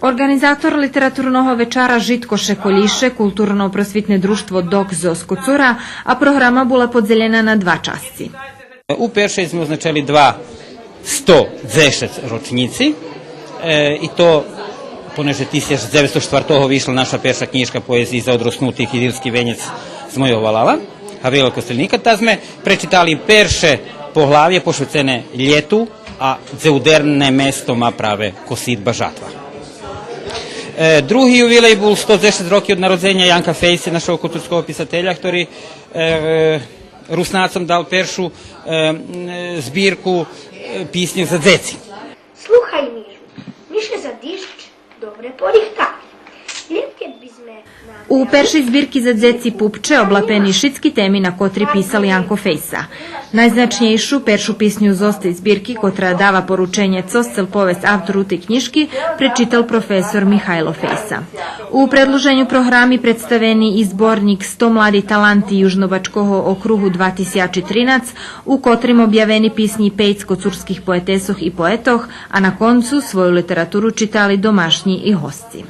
Организатор литературного вечара Житко Шеколише, културно-просвітне друштво ДОК ЗО Скоцура, а програма була поділена на два части. У першій ми означали два 110 ročnici i to понеже 1904 вийшла наша перша книжка поезії за одросnutih Idilski venec Zmojova Gavriela Kostelnika. Та ми прочитали перше поглав'я посвячене літу, а дзеудерне местома праве косидба жатва. Другий ювілей був 110 років від народження Янка Fejse, нашого культурського писателя, який руснацам дав першу збірку піснів за дзeci. Слухай, Мішу, Міше за діжч добре поріхта. U peršej zbirki za dzeci Pupče oblapeni šitski temi na kotri pisali Janko Fejsa. Najznačnijejšu peršu pisnju zoste zbirki, kotra dava poručenje coscel povest avtoru te knjiški, prečital profesor Mihajlo Fejsa. U predloženju programi predstaveni i zbornik 100 mladi talanti Južnobačkoho okruhu 2013, u kotrim objaveni pisnji 5 skocurskih poetesoh i poetoh, a na koncu svoju literaturu čitali domašnji i hosci.